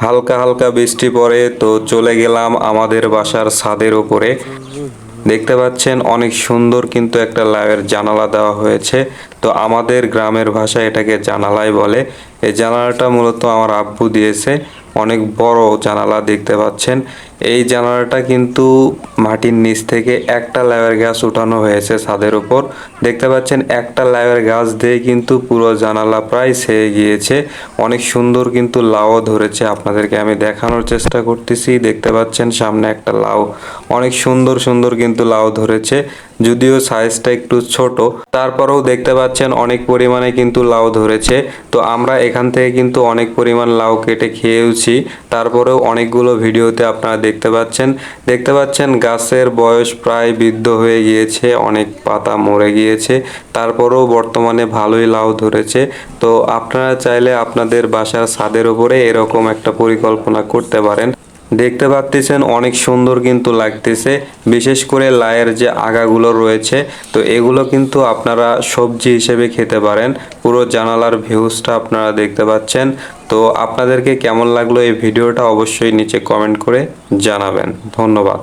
হালকা হালকা বৃষ্টি পড়ে, তো চলে গেলাম আমাদের বাসার ছাদের উপরে। দেখতে পাচ্ছেন অনেক সুন্দর কিন্তু একটা লাউয়ের জানালা দেওয়া হয়েছে। তো আমাদের গ্রামের ভাষায় এটাকে জানালাই বলে। এই জানালাটা মূলত আমার আব্বু দিয়েছে। অনেক বড় জানালা দেখতে পাচ্ছেন। এই জানালাটা কিন্তু মাটির নিচ থেকে একটা লাউয়ের গাছ উঠানো হয়েছে ছাদের উপর। দেখতে পাচ্ছেন একটা লাউয়ের গাছ দিয়ে কিন্তু পুরো জানালা প্রায় ছেয়ে গিয়েছে। অনেক সুন্দর কিন্তু লাউও ধরেছে, আপনাদেরকে আমি দেখানোর চেষ্টা করতেছি। দেখতে পাচ্ছেন সামনে একটা লাউ, অনেক সুন্দর সুন্দর কিন্তু লাউ ধরেছে, যদিও সাইজটা একটু ছোট, তারপরেও দেখতে পাচ্ছেন অনেক পরিমাণে কিন্তু লাউ ধরেছে। তো আমরা এখান থেকে কিন্তু অনেক পরিমাণ লাউ কেটে খেয়েওছি, তারপরেও অনেকগুলো ভিডিওতে আপনারা দেখতে পাচ্ছেন গাছের বয়স প্রায় বৃদ্ধ হয়ে গিয়েছে, অনেক পাতা মরে গিয়েছে, তারপরেও বর্তমানে ভালোই লাউ ধরেছে। তো আপনারা চাইলে আপনাদের বাসার ছাদের উপরে এরকম একটা পরিকল্পনা করতে পারেন। দেখতে পাচ্ছেন অনেক সুন্দর কিন্তু লাগতেছে, বিশেষ করে লাউয়ের যে আগাগুলো রয়েছে, তো এগুলো কিন্তু আপনারা সবজি হিসেবে খেতে পারেন। পুরো জানালার ভিউজটা আপনারা দেখতে পাচ্ছেন। তো আপনাদেরকে কেমন লাগলো এই ভিডিওটা অবশ্যই নিচে কমেন্ট করে জানাবেন। ধন্যবাদ।